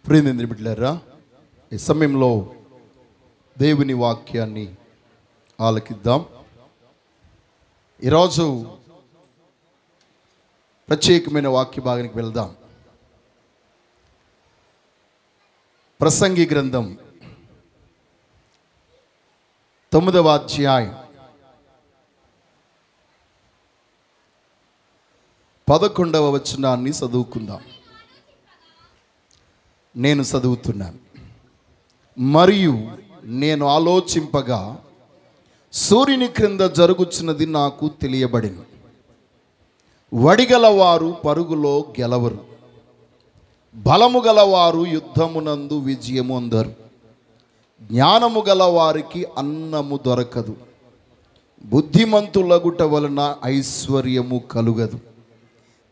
ప్రియమైన బిడ్డలారా, ఈ సమయంలో దేవుని వాక్యాన్ని ఆలకిద్దాం. ఈరోజు ప్రత్యేకమైన వాక్య భాగానికి వెళ్దాం. ప్రసంగి గ్రంథం 9వ అధ్యాయం 11వ వచనాన్ని చదువుకుందాం. నేను చదువుతున్నాను. మరియు నేను ఆలోచింపగా సూర్యుని క్రింద జరుగుచున్నది నాకు తెలియబడిను. వడిగలవారు పరుగులో గెలవరు, బలము గలవారు యుద్ధమునందు విజయము అందరు. జ్ఞానము గల వారికి అన్నము దొరకదు, బుద్ధిమంతులగుట వలన ఐశ్వర్యము కలుగదు.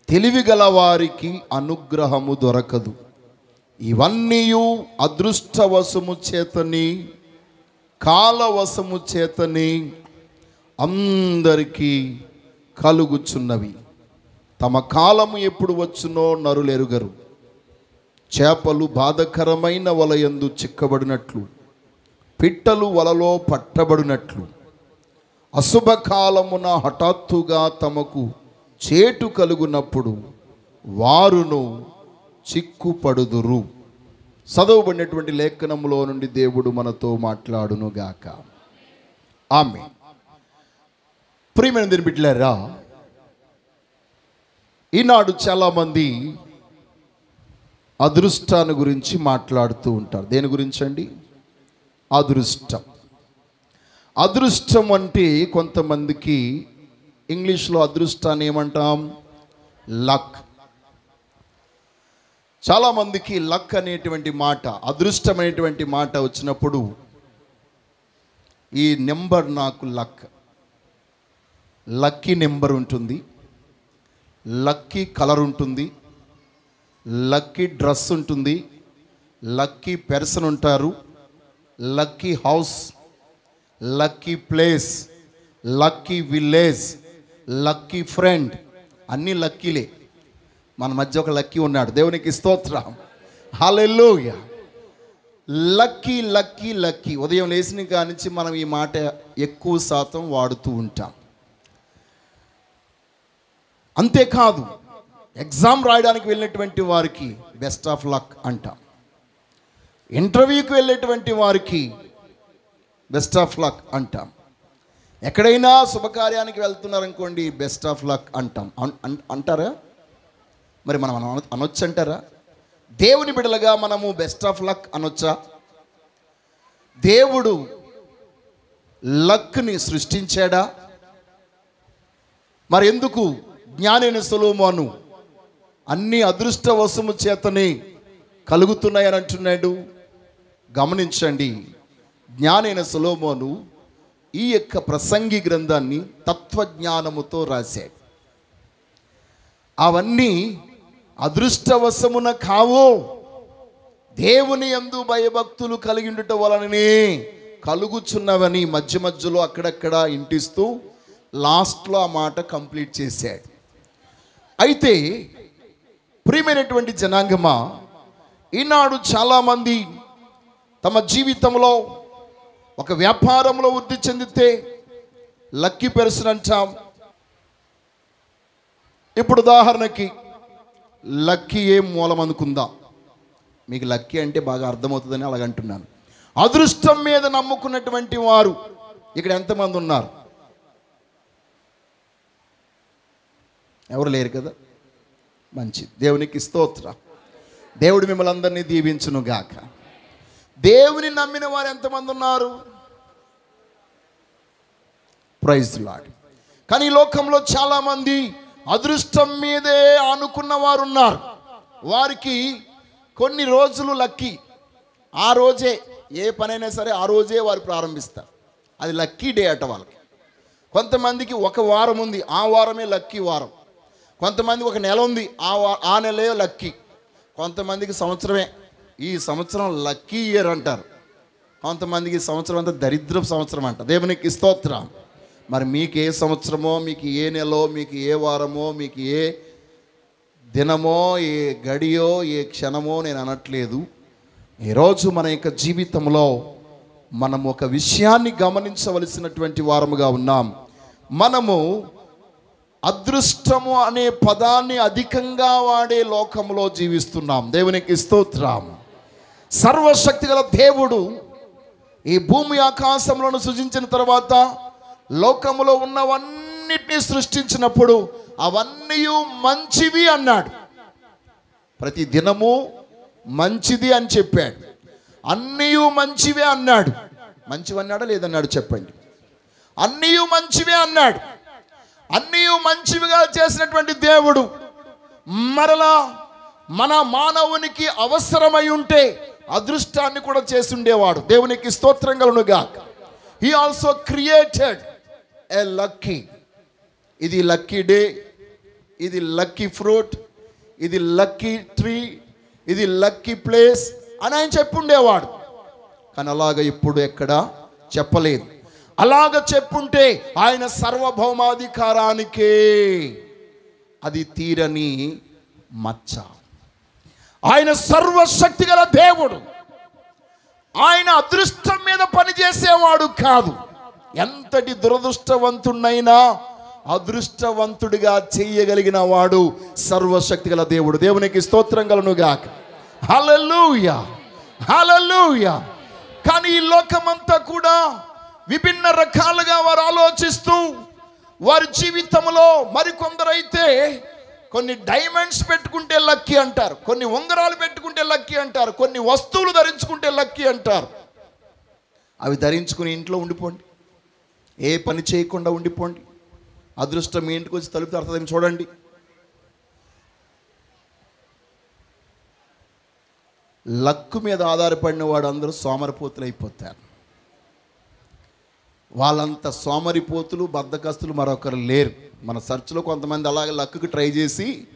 తెలివి గల వారికి అనుగ్రహము దొరకదు. ఇవన్నీ అదృష్టవశము చేతని కాలవశము చేతని అందరికీ కలుగుచున్నవి. తమ కాలము ఎప్పుడు వచ్చునో నరులెరుగరు. చేపలు బాధకరమైన వలయందు చిక్కబడినట్లు, పిట్టలు వలలో పట్టబడినట్లు, అశుభకాలమున హఠాత్తుగా తమకు చేటు కలుగునప్పుడు వారును చిక్కుపడుదురు. చదవబడినటువంటి లేఖనములో నుండి దేవుడు మనతో మాట్లాడునుగాక. ఆమేన్. ప్రియమైన బిడ్డలారా, ఈనాడు చాలామంది అదృష్టాన్ని గురించి మాట్లాడుతూ ఉంటారు. దేని గురించి అండి? అదృష్టం. అదృష్టం అంటే కొంతమందికి ఇంగ్లీష్లో అదృష్టాన్ని ఏమంటాం? లక్. చాలామందికి లక్ అనేటువంటి మాట, అదృష్టం అనేటువంటి మాట వచ్చినప్పుడు ఈ నెంబర్ నాకు లక్, లక్కీ నెంబర్ ఉంటుంది, లక్కీ కలర్ ఉంటుంది, లక్కీ డ్రెస్ ఉంటుంది, లక్కీ పర్సన్ ఉంటారు, lucky house, lucky place, lucky village, lucky friend, అన్నీ లక్కీలే. మన మధ్య ఒక లక్కీ ఉన్నాడు. దేవునికి స్తోత్రం, హల్లెలూయా. Lucky lucky lucky. ఉదయం లేచిన కానించి మనం ఈ మాట ఎక్కువ శాతం వాడుతూ ఉంటాం. అంతేకాదు, ఎగ్జామ్ రాయడానికి వెళ్ళినటువంటి వారికి బెస్ట్ ఆఫ్ లక్ అంటాం. ఇంటర్వ్యూకి వెళ్ళేటువంటి వారికి బెస్ట్ ఆఫ్ లక్ అంటాం. ఎక్కడైనా శుభకార్యానికి వెళ్తున్నారనుకోండి, బెస్ట్ ఆఫ్ లక్ అంటాం. అంటారా? మరి మనం అనొచ్చు అంటారా? దేవుని బిడ్డలుగా మనము బెస్ట్ ఆఫ్ లక్ అనొచ్చా? దేవుడు లక్ని సృష్టించాడా? మరి ఎందుకు జ్ఞానైన సొలొమోను అన్ని అదృష్టవశము చేతనే కలుగుతున్నాయని అంటున్నాడు? గమనించండి, జ్ఞానైన సొలొమోను ఈ యొక్క ప్రసంగి గ్రంథాన్ని తత్వజ్ఞానముతో రాశాడు. అవన్నీ అదృష్టవశమున కావు, దేవుని యందు భయభక్తులు కలిగి ఉండటం వలననే కలుగుచున్నవని మధ్య మధ్యలో అక్కడక్కడ ఇంటిస్తూ లాస్ట్లో ఆ మాట కంప్లీట్ చేశాడు. అయితే ప్రియమైనటువంటి జనాంగమా, ఈనాడు చాలామంది తమ జీవితంలో ఒక వ్యాపారంలో వృద్ధి చెందితే లక్కీ పర్సన్ అంటాం. ఇప్పుడు ఉదాహరణకి లక్కీ ఏం మూలం అనుకుందాం. మీకు లక్కీ అంటే బాగా అర్థమవుతుందని అలాగంటున్నాను. అదృష్టం మీద నమ్ముకున్నటువంటి వారు ఇక్కడ ఎంతమంది ఉన్నారు? ఎవరు లేరు కదా? మంచిది, దేవునికి స్తోత్రం. దేవుడు మిమ్మల్ని అందరినీ దీవించును గాక. దేవుని నమ్మిన వారు ఎంతమంది ఉన్నారు? Praise lord. కానీ ఈ లోకంలో చాలామంది అదృష్టం మీదే ఆనుకున్న వారు ఉన్నారు. వారికి కొన్ని రోజులు లక్కీ, ఆ రోజే ఏ పనైనా సరే ఆ రోజే వారు ప్రారంభిస్తారు. అది లక్కీ డే అట వాళ్ళకి. కొంతమందికి ఒక వారం ఉంది, ఆ వారమే లక్కీ వారం. కొంతమందికి ఒక నెల ఉంది, ఆ నెలే లక్కీ. కొంతమందికి సంవత్సరమే, ఈ సంవత్సరం లక్కీ ఇయర్ అంటారు. కొంతమందికి సంవత్సరం అంతా దరిద్రపు సంవత్సరం అంట. దేవునికి స్తోత్రం. మరి మీకు ఏ సంవత్సరమో, మీకు ఏ నెలో, మీకు ఏ వారమో, మీకు ఏ దినమో, ఏ గడియో, ఏ క్షణమో నేను అనట్లేదు. ఈరోజు మన యొక్క జీవితంలో మనం ఒక విషయాన్ని గమనించవలసినటువంటి వారముగా ఉన్నాం. మనము అదృష్టము అనే పదాన్ని అధికంగా వాడే లోకంలో జీవిస్తున్నాం. దేవునికి స్తోత్రం. సర్వశక్తి గల దేవుడు ఈ భూమి ఆకాశములను సృజించిన తర్వాత లోకములో ఉన్నవన్నిటినీ సృష్టించినప్పుడు అవన్నీ మంచివి అన్నాడు. ప్రతి దినము మంచిది అని చెప్పాడు. అన్నీ మంచివే అన్నాడు. మంచివి అన్నాడా లేదన్నాడు చెప్పండి? అన్నీ మంచివే అన్నాడు. అన్నీ మంచివిగా చేసినటువంటి దేవుడు మరలా మన మానవునికి అవసరమై ఉంటే అదృష్టాన్ని కూడా చేసి ఉండేవాడు. దేవునికి స్తోత్రం కలుగునుగా. He also created a lucky. ఇది లక్కీ డే, ఇది లక్కీ ఫ్రూట్, ఇది లక్కీ ట్రీ, ఇది లక్కీ ప్లేస్ అని ఆయన చెప్పుండేవాడు. కానీ అలాగ ఇప్పుడు ఎక్కడ చెప్పలేదు. అలాగ చెప్పుంటే ఆయన సార్వభౌమాధికారానికే అది తీరని మచ్చ. ఆయన సర్వశక్తి గల దేవుడు. ఆయన అదృష్టం మీద పనిచేసేవాడు కాదు. ఎంతటి దురదృష్టవంతుడైనా అదృష్టవంతుడిగా చేయగలిగిన వాడు సర్వశక్తి గల దేవుడు. దేవునికి స్తోత్రం కలుగునుగాక. హల్లెలూయా, హల్లెలూయా. కానీ ఈ లోకమంతా కూడా విభిన్న రకాలుగా వారు ఆలోచిస్తూ వారి జీవితంలో మరికొందరైతే కొన్ని డైమండ్స్ పెట్టుకుంటే లక్కీ అంటారు, కొన్ని ఉంగరాలు పెట్టుకుంటే లక్కీ అంటారు, కొన్ని వస్తువులు ధరించుకుంటే లక్కీ అంటారు. అవి ధరించుకుని ఇంట్లో ఉండిపోండి, ఏ పని చేయకుండా ఉండిపోండి. అదృష్టం మీ ఇంటికి వచ్చి తలుపు తడుతుందేమో చూడండి. లక్కు మీద ఆధారపడిన వాడు అందరూ సోమరిపోతులు అయిపోతారు. వాళ్ళంత సోమరిపోతులు బద్ధకస్తులు మరొకరు లేరు. మన చర్చిలో కొంతమంది అలాగే లక్కుకి ట్రై చేసి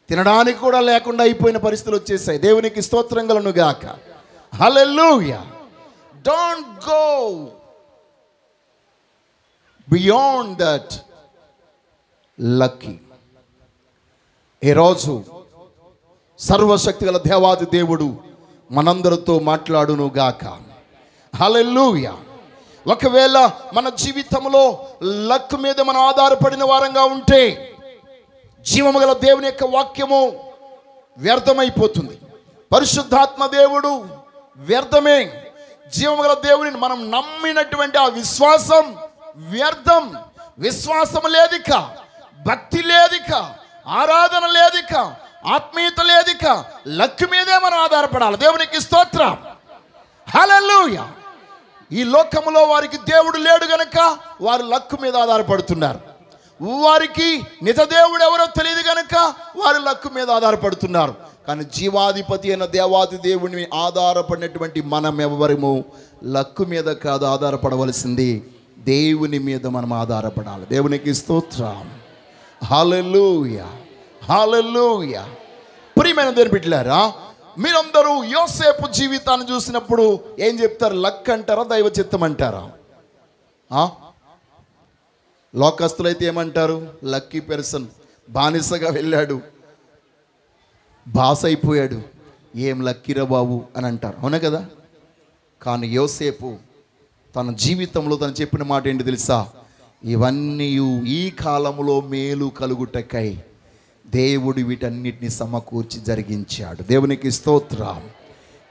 తినడానికి కూడా లేకుండా అయిపోయిన పరిస్థితులు వచ్చేసాయి. దేవునికి స్తోత్రం కలుగునుగాక. Hallelujah. Don't go beyond that lucky. ఈరోజు సర్వశక్తి గల దేవాది దేవుడు మనందరితో మాట్లాడును గాక. హల్లెలూయా. ఒకవేళ మన జీవితంలో లక్ మీద మనం ఆధారపడిన వారంగా ఉంటే జీవము గల దేవుని యొక్క వాక్యము వ్యర్థమైపోతుంది. పరిశుద్ధాత్మ దేవుడు వ్యర్థమే. జీవము గల దేవుని మనం నమ్మినటువంటి ఆ విశ్వాసం వ్యర్థం. విశ్వాసం లేదిక, భక్తి లేదిక, ఆరాధన లేదిక, ఆత్మీయత లేదిక. లక్ మీదే మనం ఆధారపడాలి. దేవునికి స్తోత్రం. హల్లెలూయా. ఈ లోకములో వారికి దేవుడు లేడు గనక వారు లక్కు మీద ఆధారపడుతున్నారు. వారికి నిజ దేవుడు ఎవరో తెలియదు గనక వారు లక్కు మీద ఆధారపడుతున్నారు. కానీ జీవాధిపతి అయిన దేవాది దేవుని ఆధారపడినటువంటి మనం ఎవరము లక్కు మీద కాదు ఆధారపడవలసింది, దేవుని మీద మనం ఆధారపడాలి. దేవునికి స్తోత్రం. హల్లెలూయా, హల్లెలూయా. ప్రియమైన దేవుని బిడ్డలారా, మీరందరూ యోసేపు జీవితాన్ని చూసినప్పుడు ఏం చెప్తారు? లక్ అంటారా, దైవ చిత్తం అంటారా? లోకస్తులైతే ఏమంటారు? లక్కీ పర్సన్, బానిసగా వెళ్ళాడు, బాస్ అయిపోయాడు, ఏం లక్కీరా బాబు అని అంటారు. అవునా కదా? కానీ యోసేపు తన జీవితంలో తను చెప్పిన మాట ఏంటి తెలుసా? ఇవన్నీ ఈ కాలంలో మేలు కలుగుటకై దేవుడు వీటన్నిటిని సమకూర్చి జరిగించాడు. దేవునికి స్తోత్రం.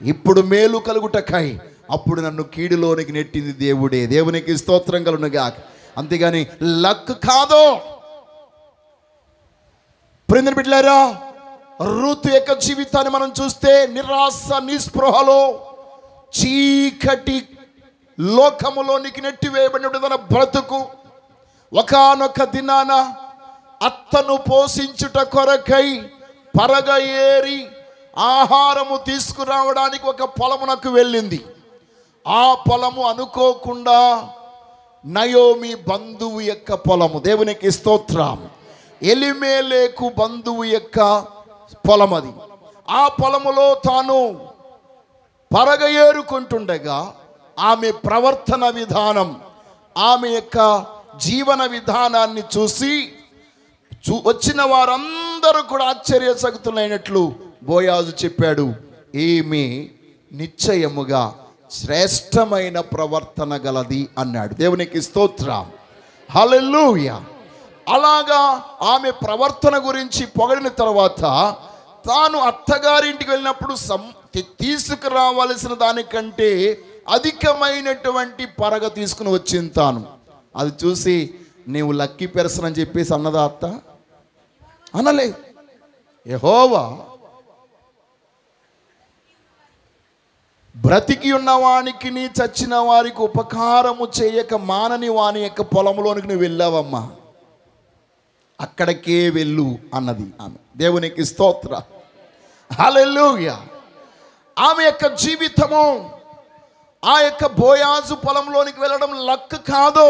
ఇప్పుడు మేలు కలుగుటకై, అప్పుడు నన్ను కీడులోనికి నెట్టింది దేవుడే. దేవునికి స్తోత్రం కలుగునుగా. అంతేగాని లక్ కాదు. ప్రియమైన బిడ్డలారా, రూతు యొక్క జీవితాన్ని మనం చూస్తే నిరాశ నిస్పృహలో చీకటి లోకములోనికి నెట్టివేయబడిన తన బ్రతుకు ఒకానొక దినాన అత్తను పోషించుట కొరకై పరగ ఏరి ఆహారము తీసుకురావడానికి ఒక పొలమునకు వెళ్ళింది. ఆ పొలము అనుకోకుండా నయోమి బంధువు యొక్క పొలము. దేవునికి స్తోత్రం. ఎలిమేలేకు బంధువు యొక్క పొలం అది. ఆ పొలములో తాను పరగ ఏరుకుంటుండగా ఆమె ప్రవర్తన విధానం, ఆమె యొక్క జీవన విధానాన్ని చూసి వచ్చిన వారందరూ కూడా ఆశ్చర్యచకితులైనట్లు బోయాజు చెప్పాడు, ఈమె నిశ్చయముగా శ్రేష్టమైన ప్రవర్తన గలది అన్నాడు. దేవునికి స్తోత్రం, హల్లెలూయా. అలాగా ఆమె ప్రవర్తన గురించి పొగిడిన తర్వాత తాను అత్తగారింటికి వెళ్ళినప్పుడు తీసుకురావలసిన దానికంటే అధికమైనటువంటి పరగ తీసుకుని వచ్చింది తాను. అది చూసి నీవు లక్కీ పెర్సన్ అని చెప్పేసి అన్నదా అత్త? అనలేదు. యెహోవా బ్రతికి ఉన్నవానికి నీ చచ్చిన వారికి ఉపకారము చేయక మానని వాని యొక్క పొలంలోనికి నువ్వు వెళ్ళావమ్మా, అక్కడికే వెళ్ళు అన్నది ఆమె. దేవునికి స్తోత్ర, హల్లెలూయా. ఆమె యొక్క జీవితము ఆ యొక్క బోయాజు పొలంలోనికి వెళ్ళడం లక్ కాదు.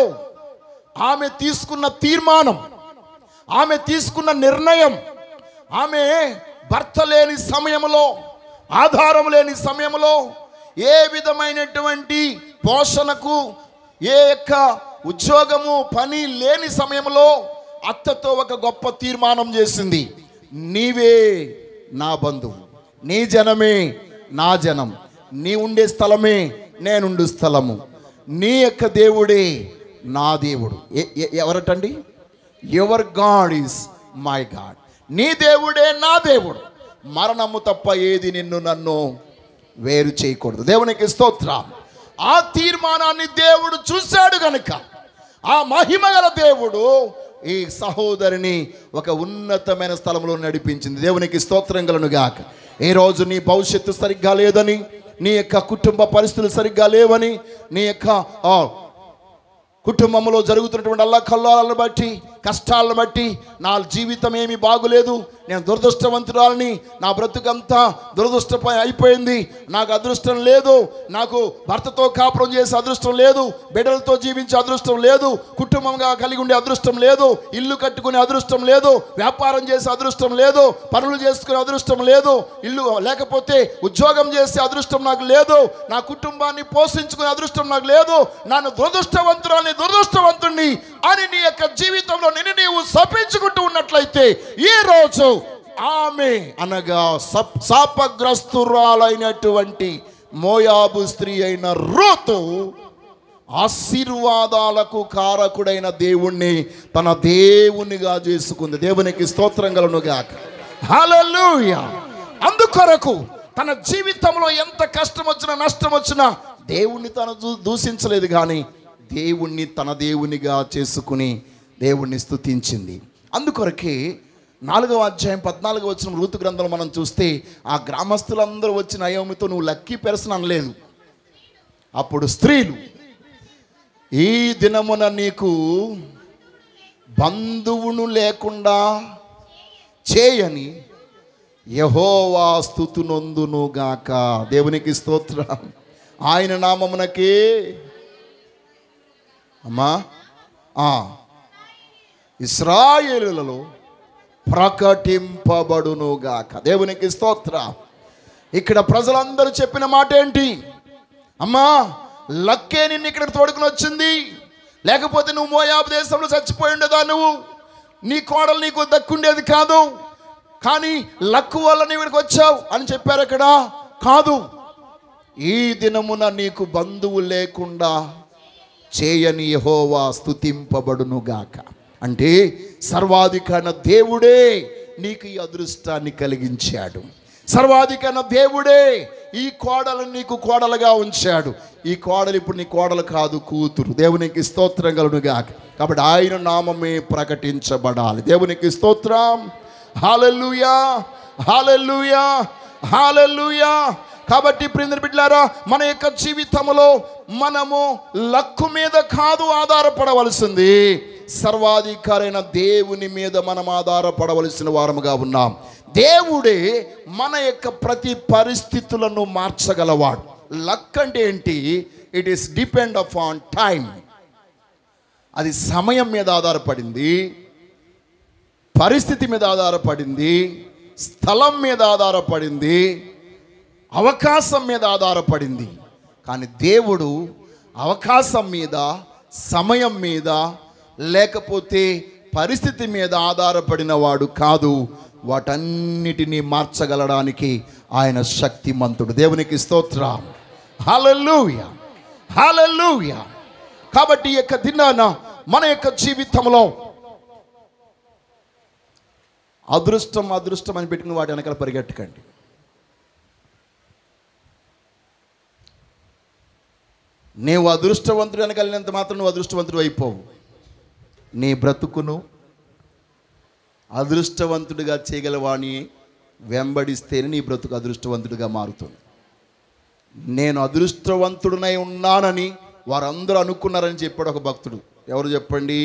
ఆమె తీసుకున్న తీర్మానం, ఆమె తీసుకున్న నిర్ణయం, ఆమె భర్త లేని సమయంలో, ఆధారం లేని సమయంలో, ఏ విధమైనటువంటి పోషణకు, ఏ యొక్క ఉద్యోగము పని లేని సమయంలో అత్తతో ఒక గొప్ప తీర్మానం చేసింది. నీవే నా బంధువు, నీ జనమే నా జనం, నీ ఉండే స్థలమే నేనుండు స్థలము, నీ యొక్క దేవుడే నా దేవుడు. ఎవరటండి? Your God is my God. నీ దేవుడే నా దేవుడు, మరణము తప్ప ఏది నిన్ను నన్ను వేరు చేయకూడదు. దేవునికి స్తోత్రం. ఆ తీర్మానాన్ని దేవుడు చూశాడు గనుక ఆ మహిమగల దేవుడు ఈ సహోదరిని ఒక ఉన్నతమైన స్థలంలో నడిపించింది. దేవునికి స్తోత్రం కలుగును గాక. ఈ రోజు నీ భవిష్యత్తు సరిగ్గా లేదని, నీ యొక్క కుటుంబ పరిస్థితులు సరిగ్గా లేవని, నీ యొక్క కుటుంబంలో జరుగుతున్నటువంటి అల్లకల్లాలను బట్టి, కష్టాలను బట్టి నా జీవితం ఏమీ బాగులేదు, నేను దురదృష్టవంతురాలని, నా బ్రతుకంతా దురదృష్టపై అయిపోయింది, నాకు అదృష్టం లేదు, నాకు భర్తతో కాపురం చేసే అదృష్టం లేదు, బిడ్డలతో జీవించే అదృష్టం లేదు, కుటుంబంగా కలిగి ఉండే అదృష్టం లేదు, ఇల్లు కట్టుకునే అదృష్టం లేదు, వ్యాపారం చేసే అదృష్టం లేదు, పనులు చేసుకునే అదృష్టం లేదు, ఇల్లు లేకపోతే ఉద్యోగం చేసే అదృష్టం నాకు లేదు, నా కుటుంబాన్ని పోషించుకునే అదృష్టం నాకు లేదు, నన్ను దురదృష్టవంతుణ్ణి అని నీ యొక్క జీవితంలో నిన్ను నీవు శపించుకుంటూ ఉన్నట్లయితే ఈ రోజు ఆమె అనగా శాపగ్రస్తురాలైనటువంటి మోయాబు స్త్రీ అయిన రూతు ఆశీర్వాదాలకు కారకుడైన దేవుణ్ణి తన దేవునిగా చేసుకుంది. దేవునికి స్తోత్రం కలుగును గాక. హల్లెలూయా. అందుకొరకు తన జీవితంలో ఎంత కష్టం వచ్చినా నష్టం వచ్చినా దేవుణ్ణి తను దూషించలేదు, కానీ దేవుణ్ణి తన దేవునిగా చేసుకుని దేవుణ్ణి స్తుతించింది. అందుకొరకే 4వ అధ్యాయం 14వ వచనం రూతు గ్రంథంలో మనం చూస్తే ఆ గ్రామస్తులందరూ వచ్చి నయోమితో నువ్వు లక్కీ పెర్సన్ అనలేదు. అప్పుడు స్త్రీలు, ఈ దినమున నీకు బంధువును లేకుండా చేయని యెహోవా స్తుతునొందును గాక. దేవునికి స్తోత్రం. ఆయన నామమునకే అమ్మా ఇశ్రాయేలులలో ప్రకటింపబడును గాక. దేవునికి స్తోత్రం. ఇక్కడ ప్రజలందరూ చెప్పిన మాట ఏంటి? అమ్మా, లక్కే నిన్ను ఇక్కడ తోడుకుని వచ్చింది, లేకపోతే నువ్వు మోయాబు దేశంలో చచ్చిపోయి ఉండేదా, నువ్వు నీ కోడలు నీకు దక్కుండేది కాదు, కానీ లక్కు వల్ల నీవు ఇక్కడికి వచ్చావు అని చెప్పారు. అక్కడ కాదు, ఈ దినమున నీకు బంధువు లేకుండా చేయని యెహోవా స్తుతింపబడును గాక. అంటే సర్వాధికారైన దేవుడే నీకు ఈ అదృష్టాన్ని కలిగించాడు. సర్వాధికారైన దేవుడే ఈ కోడలు నీకు కోడలుగా ఉంచాడు. ఈ కోడలు ఇప్పుడు నీ కోడలు కాదు, కూతురు. దేవునికి స్తోత్రం కలుగును గాక. కాబట్టి ఆయన నామమే ప్రకటించబడాలి. దేవునికి స్తోత్రం. హల్లెలూయా, హల్లెలూయా, హల్లెలూయా. కాబట్టి ప్రియమైన బిడ్డలారా, మన యొక్క జీవితంలో మనము లక్కు మీద కాదు ఆధారపడవలసింది, సర్వాధికారైన దేవుని మీద మనం ఆధారపడవలసిన వారముగా ఉన్నాం. దేవుడే మన యొక్క ప్రతి పరిస్థితులను మార్చగలవాడు. లక్ అంటే ఏంటి? It is depend upon time. అది సమయం మీద ఆధారపడింది, పరిస్థితి మీద ఆధారపడింది, స్థలం మీద ఆధారపడింది, అవకాశం మీద ఆధారపడింది. కానీ దేవుడు అవకాశం మీద, సమయం మీద, లేకపోతే పరిస్థితి మీద ఆధారపడిన వాడు కాదు. వాటన్నిటినీ మార్చగలడానికి ఆయన శక్తిమంతుడు. దేవునికి స్తోత్రం. హల్లెలూయా, హల్లెలూయా. కాబట్టి ఈ యొక్క దినాన మన యొక్క జీవితంలో అదృష్టం అదృష్టం అని పెట్టుకుని వాటి వెనకాల పరిగెట్టకండి. నీవు అదృష్టవంతుడు వెనకాలినంత మాత్రం నువ్వు అదృష్టవంతుడు అయిపోవు. నీ బ్రతుకును అదృష్టవంతుడిగా చేయగలవాణి వెంబడిస్తేనే నీ బ్రతుకు అదృష్టవంతుడిగా మారుతుంది. నేను అదృష్టవంతుడినై ఉన్నానని వారందరూ అనుకున్నారని చెప్పాడు ఒక భక్తుడు. ఎవరు చెప్పండి?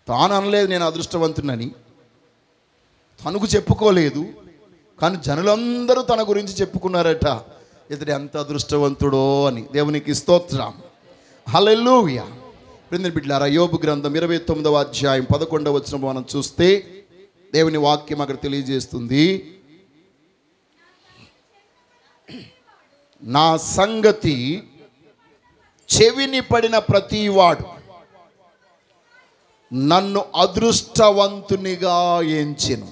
తాను అనలేదు నేను అదృష్టవంతుడినని, తనకు చెప్పుకోలేదు, కానీ జనులందరూ తన గురించి చెప్పుకున్నారట, ఇతడు ఎంత అదృష్టవంతుడో అని. దేవునికి స్తోత్రం. హల్లెలూయా. ప్రియమైన బిడ్డలారా, యోబు గ్రంథం 29వ అధ్యాయం 11వ వచనం మనం చూస్తే దేవుని వాక్యం అక్కడ తెలియజేస్తుంది, నా సంగతి చెవిని పడిన ప్రతివాడు నన్ను అదృష్టవంతునిగా ఎంచెను.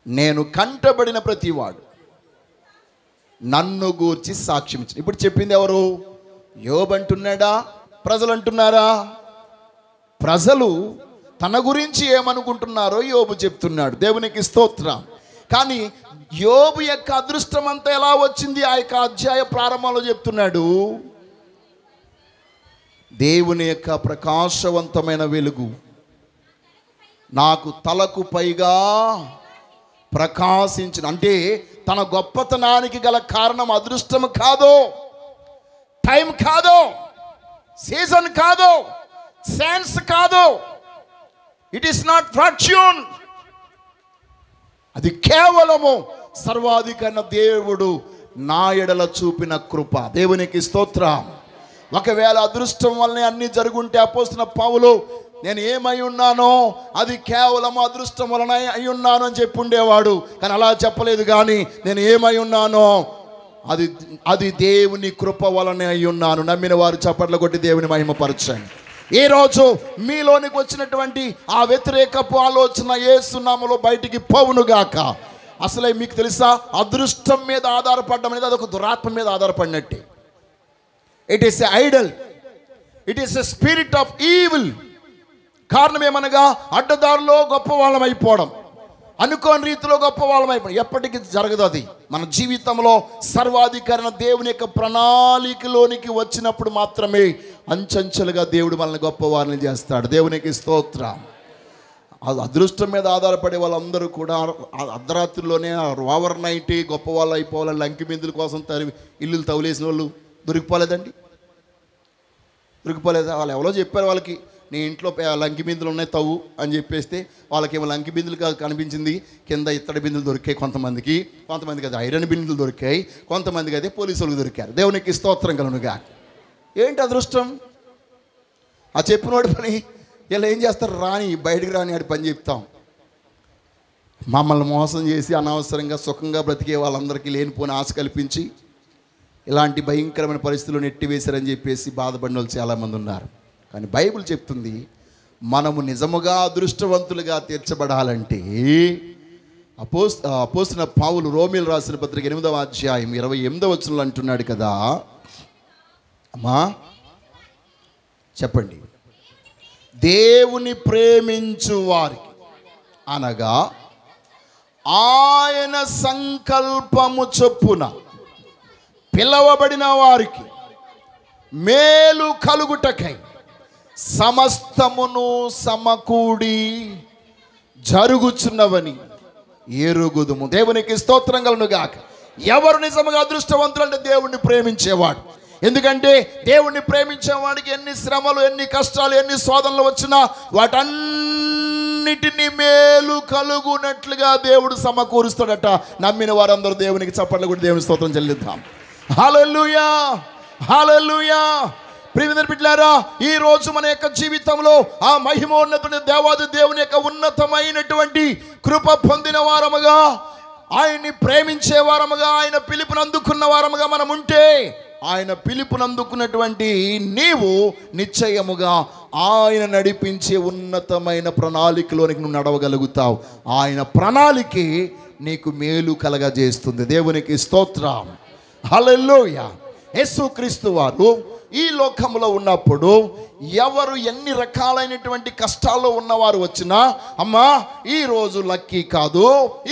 నేను కంటబడిన ప్రతివాడు నన్ను గూర్చి సాక్ష్యం ఇచ్చిన. ఇప్పుడు చెప్పింది ఎవరు? యోబు అంటున్నాడా? ప్రజలు అంటున్నారా? ప్రజలు తన గురించి ఏమనుకుంటున్నారో యోబు చెప్తున్నాడు. దేవునికి స్తోత్రం. కానీ యోబు యొక్క అదృష్టం అంతా ఎలా వచ్చింది? ఆ యొక్క అధ్యాయ ప్రారంభంలో చెప్తున్నాడు, దేవుని యొక్క ప్రకాశవంతమైన వెలుగు నాకు తలకు పైగా ప్రకాశించిన. అంటే తన గొప్పతనానికి గల కారణం అదృష్టం కాదు, టైం కాదు, సీజన్ కాదు, సెన్స్ కాదు. It is not fortune. అది కేవలము సర్వాధికారైన దేవుడు నా ఎడల చూపిన కృప. దేవునికి స్తోత్రం. ఒకవేళ అదృష్టం వల్లనే అన్నీ జరుగుంటే అపోస్తలుడైన పౌలు నేను ఏమై ఉన్నానో అది కేవలం అదృష్టం వలన అయి ఉన్నాను అని చెప్పి ఉండేవాడు. కానీ అలా చెప్పలేదు. కానీ నేను ఏమై ఉన్నానో అది దేవుని కృప వలనే అయి ఉన్నాను. నమ్మిన వారు చప్పట్లు కొట్టి దేవుని మహిమపరచండి. ఈరోజు మీలోనికి వచ్చినటువంటి ఆ వ్యతిరేకపు ఆలోచన యేసు నామములో బయటికి పోవునుగాక. అసలే మీకు తెలుసా, అదృష్టం మీద ఆధారపడడం అనేది అదొక దురాత్మ మీద ఆధారపడినట్టే. It is a idol, it is a spirit of evil. కారణం ఏమనగా అడ్డదారిలో గొప్ప వాళ్ళం అయిపోవడం, అనుకోని రీతిలో గొప్ప వాళ్ళం అయిపోవడం. ఎప్పటికీ జరగదు అది. మన జీవితంలో సర్వాధికారైన దేవుని యొక్క ప్రణాళికలోనికి వచ్చినప్పుడు మాత్రమే అంచెంచెలుగా దేవుడు మనల్ని గొప్పవారిని చేస్తాడు. దేవునికి స్తోత్రం. అదృష్టం మీద ఆధారపడే వాళ్ళందరూ కూడా అర్ధరాత్రిలోనే ఓవర్ నైట్ గొప్ప వాళ్ళు అయిపోవాలని లంకి బిందుల కోసం ఇల్లులు తవ్వులేసిన వాళ్ళు దొరికిపోలేదండి. దొరికిపోలేదా? వాళ్ళు ఎవరో చెప్పారు వాళ్ళకి, నీ ఇంట్లో లంకి బిందులు ఉన్నాయి తవ్వు అని చెప్పేస్తే వాళ్ళకేమో లంకి బిందులు కనిపించింది, కింద ఇత్తడి బిందులు దొరికాయి కొంతమందికి అది ఐరన్ బిందులు దొరికాయి, కొంతమందికి అయితే పోలీసులకు దొరికారు. దేవునికి స్తోత్రం కలుగునుగా. ఏంటి అదృష్టం? ఆ చెప్పినోడి పని ఇలా ఏం చేస్తారు? రాని బయటికి రాని ఆడి పని చెప్తాం. మమ్మల్ని మోసం చేసి అనవసరంగా సుఖంగా బ్రతికే వాళ్ళందరికీ లేనిపోని ఆశ కల్పించి ఇలాంటి భయంకరమైన పరిస్థితుల్లో నెట్టివేశారని చెప్పేసి బాధపడిన వాళ్ళు చాలామంది ఉన్నారు. కానీ బైబిల్ చెప్తుంది, మనము నిజముగా అదృష్టవంతులుగా తీర్చబడాలంటే అపోస్తలుడైన పౌలు రోమీయులకు రాసిన పత్రిక 8వ అధ్యాయం 28వ వచనంలో అంటున్నాడు కదా. అమ్మా చెప్పండి. దేవుని ప్రేమించు వారికి అనగా ఆయన సంకల్పము చొప్పున పిలవబడిన వారికి మేలు కలుగుటకై సమస్తమును సమకూడి జరుగుచున్నవని ఎరుగుదుము. దేవునికి స్తోత్రం కలుగునుగాక. ఎవరు నిజంగా అదృష్టవంతులు అంటే దేవుణ్ణి ప్రేమించేవాడు. ఎందుకంటే దేవుణ్ణి ప్రేమించేవాడికి ఎన్ని శ్రమలు, ఎన్ని కష్టాలు, ఎన్ని శోధనలు వచ్చినా వాటన్నిటినీ మేలు కలుగునట్లుగా దేవుడు సమకూరుస్తాడట. నమ్మిన వారందరూ దేవునికి చప్పట్లు కూడా దేవుని స్తోత్రం చెల్లిద్దాం. హల్లెలూయా, హల్లెలూయా. ప్రియమైన బిడ్డలారా, ఈ రోజు మన యొక్క జీవితంలో ఆ మహిమోన్నతుని దేవాది దేవుని యొక్క ఉన్నతమైనటువంటి కృప పొందిన వారముగా, ఆయన్ని ప్రేమించే వారముగా, ఆయన పిలుపుని అందుకున్న వారముగా మనం ఉంటే ఆయన పిలుపునందుకున్నటువంటి నీవు నిశ్చయముగా ఆయన నడిపించే ఉన్నతమైన ప్రణాళికలోనికి నువ్వు నడవగలుగుతావు. ఆయన ప్రణాళికే నీకు మేలు కలగజేస్తుంది. దేవునికి స్తోత్రం. హల్లెలూయా. యేసుక్రీస్తు వారు ఈ లోకంలో ఉన్నప్పుడు ఎవరు ఎన్ని రకాలైనటువంటి కష్టాల్లో ఉన్నవారు వచ్చినా, అమ్మా ఈ రోజు లక్కీ కాదు,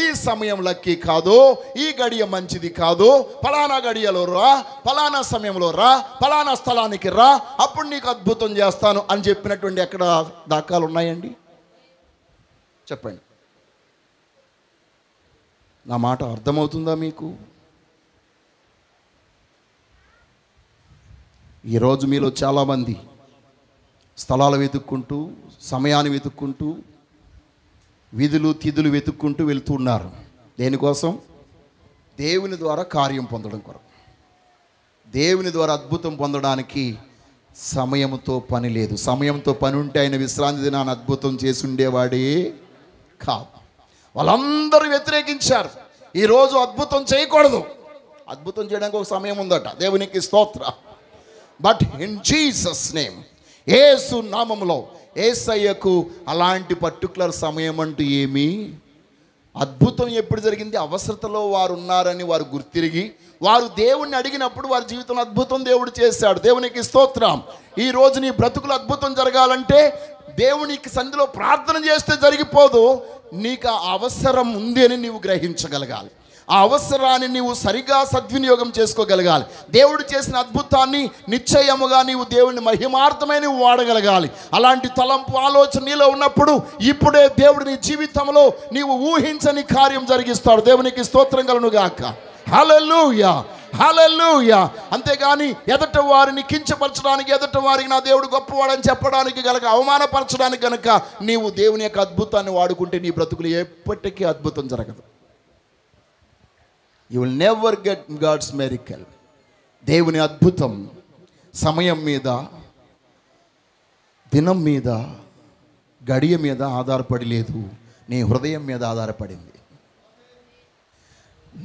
ఈ సమయం లక్కీ కాదు, ఈ గడియ మంచిది కాదు, ఫలానా గడియలో రా, ఫలానా సమయంలో రా, ఫలానా స్థలానికి రా, అప్పుడు నీకు అద్భుతం చేస్తాను అని చెప్పినటువంటి ఎక్కడ దాఖలాలు ఉన్నాయండి? చెప్పండి. నా మాట అర్థమవుతుందా మీకు? ఈరోజు మీలో చాలామంది స్థలాలు వెతుక్కుంటూ, సమయాన్ని వెతుక్కుంటూ, విధులు తిథులు వెతుక్కుంటూ వెళ్తూ ఉన్నారు. దేనికోసం? దేవుని ద్వారా కార్యం పొందడం కొరకు. దేవుని ద్వారా అద్భుతం పొందడానికి సమయంతో పని లేదు. సమయంతో పని ఉంటే ఆయన విశ్రాంతి దినాన్ని అద్భుతం చేసి ఉండేవాడే కాదు. వాళ్ళందరూ వ్యతిరేకించారు. ఈరోజు అద్భుతం చేయకూడదు, అద్భుతం చేయడానికి ఒక సమయం ఉందట. దేవునికి స్తోత్రం. బట్ ఇన్ జీసస్ నేమ్, యేసు నామములో, యేసయ్యకు అలాంటి పర్టికులర్ సమయం అంటూ ఏమీ, అద్భుతం ఎప్పుడు జరిగింది? అవసరతలో వారు ఉన్నారని వారు గుర్తిరిగి వారు దేవుణ్ణి అడిగినప్పుడు వారి జీవితంలో అద్భుతం దేవుడు చేశాడు. దేవునికి స్తోత్రం. ఈరోజు నీ బ్రతుకులు అద్భుతం జరగాలంటే దేవునికి సన్నిధిలో ప్రార్థన చేస్తే జరిగిపోదు. నీకు ఆ అవసరం ఉంది అని నీవు గ్రహించగలగాలి. ఆ అవసరాన్ని నీవు సరిగా సద్వినియోగం చేసుకోగలగాలి. దేవుడు చేసిన అద్భుతాన్ని నిశ్చయముగా నీవు దేవుని మహిమార్థమై నువ్వు వాడగలగాలి. అలాంటి తలంపు ఆలోచన నీలో ఉన్నప్పుడు ఇప్పుడే దేవుడు నీ జీవితంలో నీవు ఊహించని కార్యం జరిగిస్తాడు. దేవునికి స్తోత్రం కలుగునుగాక. హల్లెలూయా, హల్లెలూయా. అంతేగాని ఎదట వారిని కించపరచడానికి, ఎదట వారికి నా దేవుడు గొప్పవాడని చెప్పడానికి గనక, అవమానపరచడానికి గనక నీవు దేవుని యొక్క అద్భుతాన్ని వాడుకుంటే నీ బ్రతుకులు ఎప్పటికీ అద్భుతం జరగదు. You will never get God's miracle. దేవుని అద్భుతం సమయం మీద, దినం మీద, గడియ మీద ఆధారపడి లేదు, నీ హృదయం మీద ఆధారపడింది.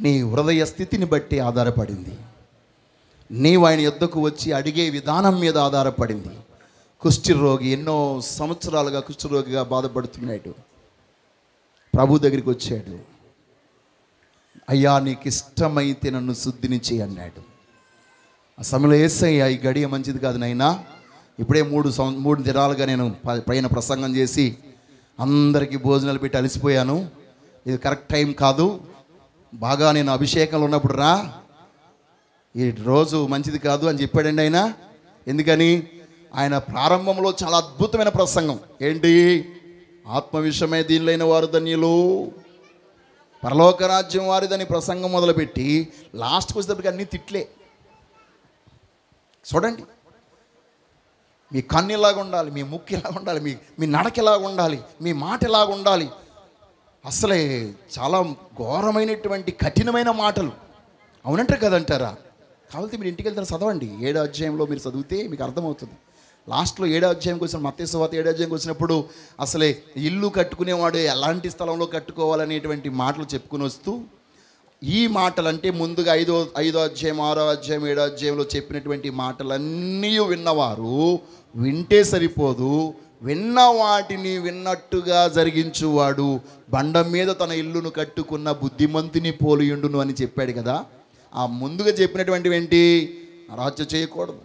నీ హృదయ స్థితిని బట్టి ఆధారపడింది. నీవు ఆయన యొద్దకు వచ్చి అడిగే విధానం మీద ఆధారపడింది. కుష్ఠరోగి ఎన్నో సంవత్సరాలుగా కుష్ఠరోగిగా బాధపడుతున్నాడు. ప్రభు దగ్గరికి వచ్చాడు. అయ్యా నీకు ఇష్టమైతే నన్ను శుద్ధిని చేయి అన్నాడు. ఆ సమయంలో యేసయ్య, ఈ గడియ మంచిది కాదు నైనా, ఇప్పుడే మూడు దినాలుగా నేను పైన ప్రసంగం చేసి అందరికీ భోజనాలు పెట్టి అలసిపోయాను, ఇది కరెక్ట్ టైం కాదు, బాగా నేను అభిషేకంలో ఉన్నప్పుడు రా, ఈ రోజు మంచిది కాదు అని చెప్పాడండి ఆయన. ఎందుకని? ఆయన ప్రారంభంలో చాలా అద్భుతమైన ప్రసంగం ఏంటి? ఆత్మ విషయమై దీనిలైన వారు ధన్యులు, పరలోక రాజ్యం వారిదని ప్రసంగం మొదలుపెట్టి లాస్ట్కి వచ్చేటప్పటికి అన్నీ తిట్లే. చూడండి, మీ కన్ను ఎలాగ ఉండాలి, మీ ముక్కు ఎలాగ ఉండాలి, మీ నడక ఎలాగ ఉండాలి, మీ మాట ఎలాగ ఉండాలి, అసలే చాలా ఘోరమైనటువంటి కఠినమైన మాటలు. అవునంటారు కదంటారా? కాబట్టి మీరు ఇంటికి వెళ్తారు, చదవండి. 7వ అధ్యాయంలో మీరు చదివితే మీకు అర్థమవుతుంది. లాస్ట్లో 7వ అధ్యాయంకి వచ్చిన మత్తయి సువార్త 7వ అధ్యాయంకి వచ్చినప్పుడు అసలే ఇల్లు కట్టుకునేవాడు ఎలాంటి స్థలంలో కట్టుకోవాలనేటువంటి మాటలు చెప్పుకుని వస్తూ, ఈ మాటలు అంటే ముందుగా 5వ అధ్యాయం, 6వ అధ్యాయం, 7వ అధ్యాయంలో చెప్పినటువంటి మాటలన్నీ విన్నవారు వింటే సరిపోదు, విన్న వాటిని విన్నట్టుగా జరిగించువాడు బండ మీద తన ఇల్లును కట్టుకున్న బుద్ధిమంతుని పోలియుండును అని చెప్పాడు కదా. ఆ ముందుగా చెప్పినటువంటివి ఏంటి? హత్య చేయకూడదు,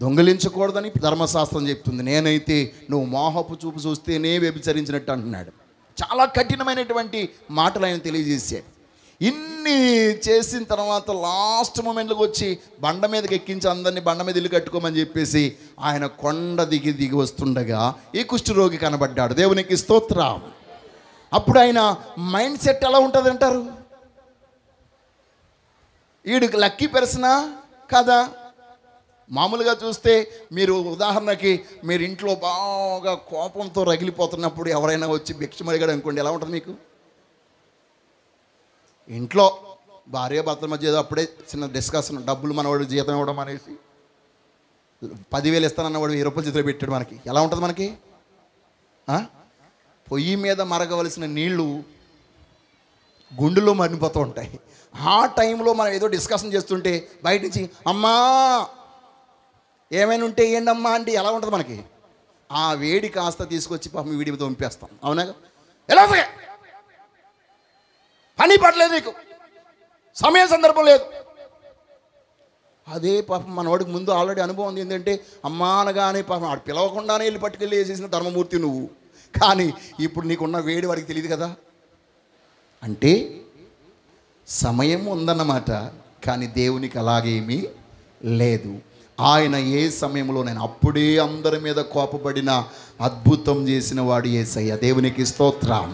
దొంగిలించకూడదని ధర్మశాస్త్రం చెప్తుంది. నేనైతే నువ్వు మోహపు చూపు చూస్తేనే వ్యభిచరించినట్టు అంటున్నాడు. చాలా కఠినమైనటువంటి మాటలు ఆయన తెలియజేశాడు. ఇన్ని చేసిన తర్వాత లాస్ట్ మూమెంట్లోకి వచ్చి బండ మీదకి ఎక్కించి అందరినీ బండ మీద ఇల్లు కట్టుకోమని చెప్పేసి ఆయన కొండ దిగి వస్తుండగా ఈ కుష్ఠరోగి కనబడ్డాడు. దేవునికి స్తోత్రం. అప్పుడు ఆయన మైండ్ సెట్ ఎలా ఉంటుంది అంటారు? వీడికి లక్కీ పర్సనా కదా? మామూలుగా చూస్తే మీరు ఉదాహరణకి మీరు ఇంట్లో బాగా కోపంతో రగిలిపోతున్నప్పుడు ఎవరైనా వచ్చి భిక్ష అడిగాడు అనుకోండి, ఎలా ఉంటుంది మీకు? ఇంట్లో భార్య భర్తల మధ్య ఏదో అప్పుడే చిన్న డిస్కషన్, డబ్బులు మనవాడు జీతం ఇవ్వడం అనేసి 10,000 ఇస్తానన్నవాడు 1000 రూపాయలు చేతిలో పెట్టాడు. మనకి ఎలా ఉంటుంది? మనకి పొయ్యి మీద మరగవలసిన నీళ్లు గుండెలో మరిపోతూ ఉంటాయి. ఆ టైంలో మనం ఏదో డిస్కషన్ చేస్తుంటే బయట నుంచి అమ్మా ఏమైనా ఉంటే ఏంటమ్మా అంటే ఎలా ఉంటుంది మనకి? ఆ వేడి కాస్త తీసుకొచ్చి పాపం వీడికి పంపేస్తాం. అవునా? ఎలా పని పడలేదు, నీకు సమయం సందర్భం లేదు. అదే పాపం మనవాడికి ముందు ఆల్రెడీ అనుభవం ఉంది. ఏంటంటే అమ్మా అనగానే పాపం ఆడు పిలవకుండానే వెళ్ళి పట్టుకెళ్ళి వేసేసిన ధర్మమూర్తి నువ్వు. కానీ ఇప్పుడు నీకున్న వేడి వాడికి తెలియదు కదా. అంటే సమయం ఉందన్నమాట, కానీ దేవునికి అలాగేమీ లేదు. ఆయన ఏ సమయంలో నేను అప్పుడే అందరి మీద కోపపడిన అద్భుతం చేసిన వాడు యేసయ్య. దేవునికి స్తోత్రం.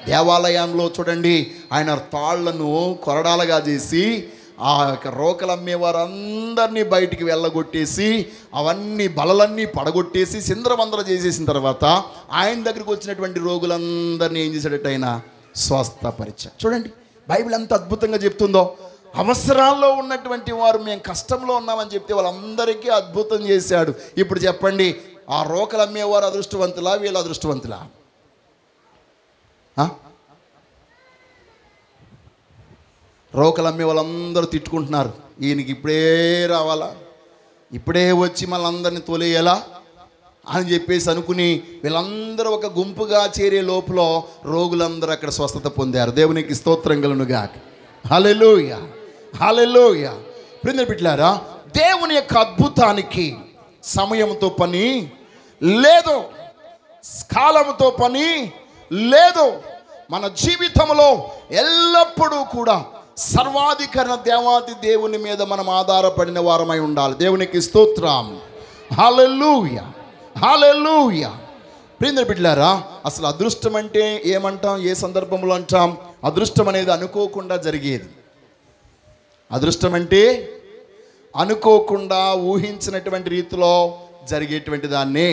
దేవాలయంలో చూడండి, ఆయన తాళ్లను కొరడాలుగా చేసి ఆ రోకలు అమ్మేవారందరినీ బయటికి వెళ్ళగొట్టేసి అవన్నీ బలలన్నీ పడగొట్టేసి సింద్రమందర చేసేసిన తర్వాత ఆయన దగ్గరికి వచ్చినటువంటి రోగులందరినీ ఏం చేశాడట? ఆయన స్వస్థపరిచాడు. చూడండి బైబిల్ ఎంత అద్భుతంగా చెప్తుందో. అవసరాల్లో ఉన్నటువంటి వారు మేము కష్టంలో ఉన్నామని చెప్తే వాళ్ళందరికీ అద్భుతం చేశాడు. ఇప్పుడు చెప్పండి, ఆ రోకలు అమ్మేవారు అదృష్టవంతులా, వీళ్ళు అదృష్టవంతులా? రోకలు అమ్మే వాళ్ళందరూ తిట్టుకుంటున్నారు, ఈయనకి ఇప్పుడే రావాలా, ఇప్పుడే వచ్చి మళ్ళీ అందరినీ తోలేయాలా అని చెప్పేసి అనుకుని వీళ్ళందరూ ఒక గుంపుగా చేరే లోపల రోగులందరూ అక్కడ స్వస్థత పొందారు. దేవునికి స్తోత్రం కలుగునుగాక. హల్లెలూయా, హల్లెలూయా. ప్రియమైన బిడ్డలారా, దేవుని యొక్క అద్భుతానికి సమయంతో పని లేదు, కాలంతో పని లేదు. మన జీవితంలో ఎల్లప్పుడూ కూడా సర్వాధికార దేవాది దేవుని మీద మనం ఆధారపడిన వారమై ఉండాలి. దేవునికి స్తోత్రం. హల్లెలూయా, హల్లెలూయా. ప్రియమైన బిడ్డలారా, అసలు అదృష్టం అంటే ఏమంటాం? ఏ సందర్భంలో అంటాం? అదృష్టం అనేది అనుకోకుండా జరిగేది. అదృష్టం అంటే అనుకోకుండా ఊహించినటువంటి రీతిలో జరిగేటువంటి దాన్నే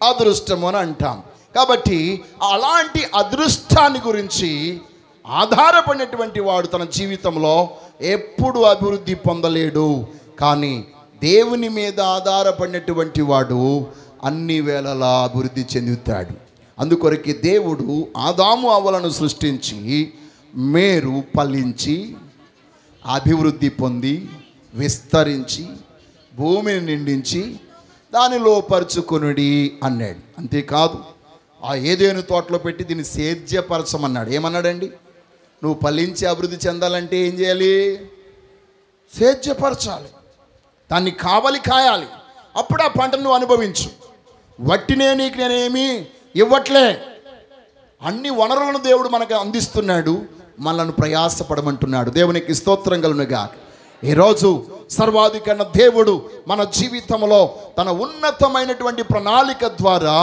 అదృష్టము అని అంటాం. కాబట్టి అలాంటి అదృష్టాన్ని గురించి ఆధారపడినటువంటి వాడు తన జీవితంలో ఎప్పుడు అభివృద్ధి పొందలేడు. కానీ దేవుని మీద ఆధారపడినటువంటి వాడు అన్ని వేళలా అభివృద్ధి చెందుతాడు. అందుకొరకు దేవుడు ఆదాము అవ్వలను సృష్టించి మీరు ఫలించి అభివృద్ధి పొంది విస్తరించి భూమిని నిండించి దానిలో పరుచుకొనుడి అన్నాడు. అంతేకాదు, ఆ ఏదేను తోటలో పెట్టి దీన్ని సేద్యపరచమన్నాడు. ఏమన్నాడండి? నువ్వు ఫలించి అభివృద్ధి చెందాలంటే ఏం చేయాలి? సేద్యపరచాలి, దాన్ని కావలి కాయాలి. అప్పుడు ఆ పంటను నువ్వు అనుభవించు. వట్టినే నీకు నేనేమి ఇవ్వట్లే, అన్ని వనరులను దేవుడు మనకు అందిస్తున్నాడు, మనల్ని ప్రయాసపడమంటున్నాడు. దేవునికి స్తోత్రం కలుగునుగాక. ఈరోజు సర్వాధికార దేవుడు మన జీవితంలో తన ఉన్నతమైనటువంటి ప్రణాళిక ద్వారా